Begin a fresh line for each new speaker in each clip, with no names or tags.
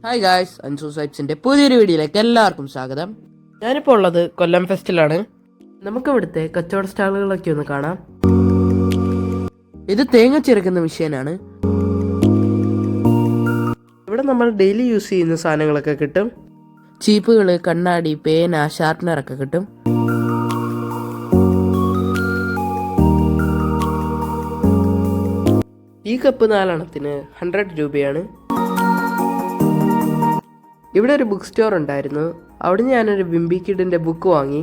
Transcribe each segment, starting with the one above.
Hi guys, Ansu സൈപ്സിന്റെ പുതിയൊരു വീഡിയോയിലേക്ക് എല്ലാവർക്കും സ്വാഗതം. ഞാനിപ്പോൾ ഉള്ളത് കൊല്ലം ഫെസ്റ്റിലാണ്. നമുക്ക് ഇവിടുത്തെ കച്ചവട സ്റ്റാളുകളൊക്കെ ഒന്ന് കാണാം. ഇത് തേങ്ങ ചിരക്കുന്ന മെഷീനാണ്. ഇവിടെ നമ്മൾ ഡെയിലി യൂസ് ചെയ്യുന്ന സാധനങ്ങളൊക്കെ കിട്ടും. ചീപ്പുകൾ, കണ്ണാടി, പേന, ഷാർപ്നറൊക്കെ കിട്ടും. ഈ കപ്പ് 4 എണ്ണത്തിന് 100 രൂപയാണ്. ഇവിടെ ഒരു ബുക്ക് സ്റ്റോർ ഉണ്ടായിരുന്നു. അവിടെ ഞാനൊരു ബിംബി കിഡിൻ്റെ ബുക്ക് വാങ്ങി.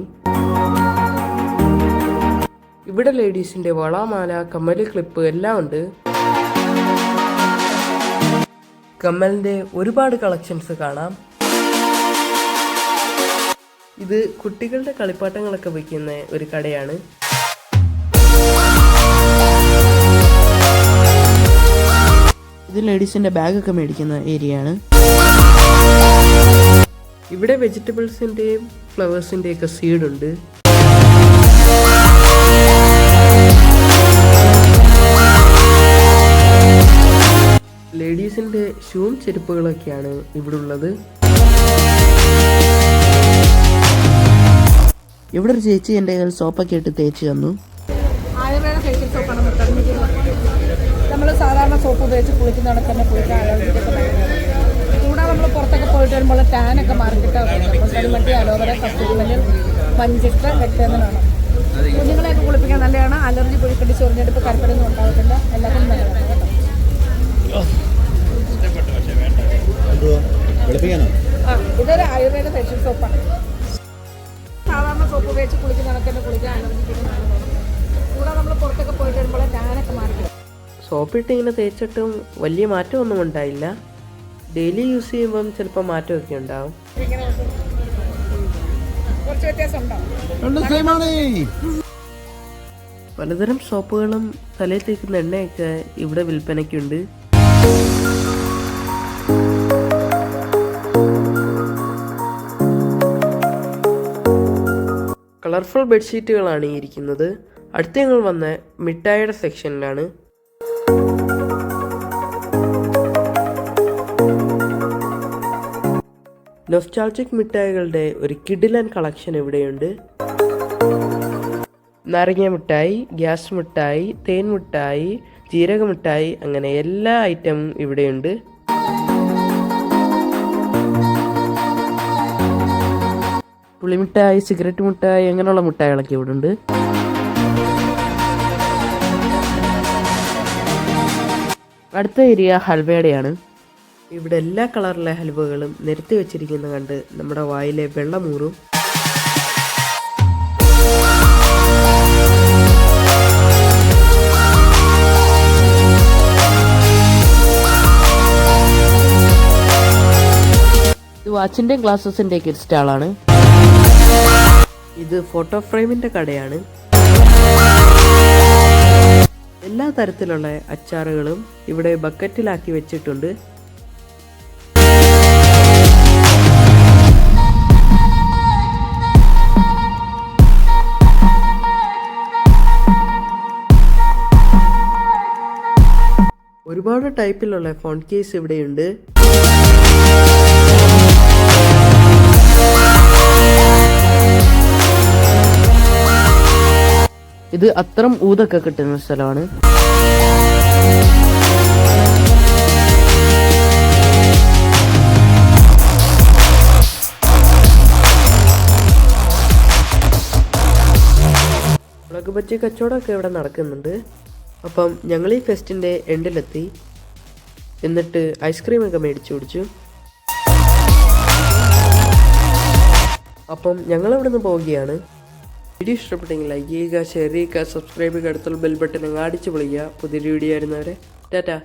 ഇവിടെ ലേഡീസിൻ്റെ വള, മാല, കമ്മൽ, ക്ലിപ്പ് എല്ലാം ഉണ്ട്. കമ്മലിൻ്റെ ഒരുപാട് കളക്ഷൻസ് കാണാം. ഇത് കുട്ടികളുടെ കളിപ്പാട്ടങ്ങളൊക്കെ വയ്ക്കുന്ന ഒരു കടയാണ്. ഇത് ലേഡീസിൻ്റെ ബാഗൊക്കെ മേടിക്കുന്ന ഏരിയയാണ്. ഇവിടെ വെജിറ്റബിൾസിൻ്റെയും ഫ്ലവേഴ്സിൻ്റെയൊക്കെ സീഡുണ്ട്. ലേഡീസിൻ്റെ ഷൂവും ചെരുപ്പുകളൊക്കെയാണ് ഇവിടെ ഉള്ളത്. ഇവിടെ ഒരു ചേച്ചി എൻ്റെ കയ്യിൽ സോപ്പൊക്കെ ഇട്ട് തേച്ച് തന്നു.
ആയുർവേദ ഫേഷ്യൽ സോപ്പാണ് നമ്മൾ സാധാരണ സോപ്പ് ഉപയോഗിച്ച് കുളിക്കുന്നവിടെ തന്നെ കുളിക്കാൻ കൂടാതെ നമ്മൾ പുറത്തൊക്കെ പോയിട്ട് വരുമ്പോൾ ടാനൊക്കെ മാർക്കിട്ട് കരിമട്ടി, അലോവേര, കസ്തൂരിമല്ലി, മഞ്ചിട്ട് രക്തമെന്നാണ്. കുഞ്ഞുങ്ങളെയൊക്കെ കുളിപ്പിക്കാൻ നല്ലതാണ്. അലർജി, പൊഴിക്കടി, ചൊറിഞ്ഞെടുപ്പ്, കരപ്പലൊന്നും ഉണ്ടാകത്തില്ല. എല്ലാത്തിനും നല്ലതാണ് കേട്ടോ. ഇതൊരു ആയുർവേദ ഫേഷ്യൽ സോപ്പാണ്. സാധാരണ സോപ്പ് ഉപയോഗിച്ച് കുളിക്കുന്നവിടെ തന്നെ കുളിക്കാൻ അലർജിക്ക് നല്ലതാണ്. കൂടാതെ നമ്മൾ പുറത്തൊക്കെ പോയിട്ട് വരുമ്പോൾ ടാനൊക്കെ മാർക്കിട്ട്
സോപ്പിട്ട് ഇങ്ങനെ തേച്ചിട്ടും വലിയ മാറ്റമൊന്നും ഉണ്ടായില്ല. ഡെയിലി യൂസ് ചെയ്യുമ്പം ചിലപ്പോൾ മാറ്റമൊക്കെ ഉണ്ടാവും. പലതരം സോപ്പുകളും തലയിൽ തേക്കുന്ന എണ്ണയൊക്കെ ഇവിടെ വിൽപ്പനയ്ക്കുണ്ട്. കളർഫുൾ ബെഡ്ഷീറ്റുകളാണ് ഈ ഇരിക്കുന്നത്. അടുത്ത് ഞങ്ങൾ വന്ന മിഠായിയുടെ സെക്ഷനിലാണ്. നൊസ്റ്റാൾജിക് മിഠായികളുടെ ഒരു കിടിലൻ കളക്ഷൻ ഇവിടെയുണ്ട്. നാരങ്ങ മിഠായി, ഗ്യാസ് മിഠായി, തേൻ മിഠായി, ജീരക മിഠായി, അങ്ങനെ എല്ലാ ഐറ്റവും ഇവിടെയുണ്ട്. പുളിമിഠായി, സിഗരറ്റ് മിഠായി, അങ്ങനെയുള്ള മിഠായികളൊക്കെ ഇവിടെ ഉണ്ട്. അടുത്ത ഏരിയ ഹൽവയുടെയാണ്. ഇവിടെ എല്ലാ കളറിലെ ഹൽവകളും നിരത്തി വെച്ചിരിക്കുന്ന കണ്ട് നമ്മുടെ വായിലെ വെള്ളമൂറും. ഇത് വാച്ചിൻ്റെയും ഗ്ലാസസിൻ്റെയൊക്കെ ഒരു സ്റ്റാളാണ്. ഇത് ഫോട്ടോ ഫ്രെയിമിൻ്റെ കടയാണ്. എല്ലാ തരത്തിലുള്ള അച്ചാറുകളും ഇവിടെ ബക്കറ്റിലാക്കി വെച്ചിട്ടുണ്ട്. ഒരുപാട് ടൈപ്പിലുള്ള ഫോൺ കേസ് ഇവിടെയുണ്ട്. ഇത് അത്തരം ഊതൊക്കെ കിട്ടുന്ന സ്ഥലമാണ്. മുളക് ബജ്ജി കച്ചവടമൊക്കെ ഇവിടെ നടക്കുന്നുണ്ട്. അപ്പം ഞങ്ങൾ ഈ ഫെസ്റ്റിൻ്റെ എൻഡിലെത്തി. എന്നിട്ട് ഐസ്ക്രീമൊക്കെ മേടിച്ചു കുടിച്ചു. അപ്പം ഞങ്ങളിവിടെ നിന്ന് പോവുകയാണ്. വീഡിയോ ഇഷ്ടപ്പെട്ടെങ്കിൽ ലൈക്ക് ചെയ്യുക, ഷെയർ ചെയ്യുക, സബ്സ്ക്രൈബ് ചെയ്യുക, അടുത്തുള്ള ബെൽ ബട്ടൺ അടിച്ചു പൊളിക്കുക. പുതിയൊരു വീഡിയോ ആയിരുന്നവരെ ടാറ്റാ.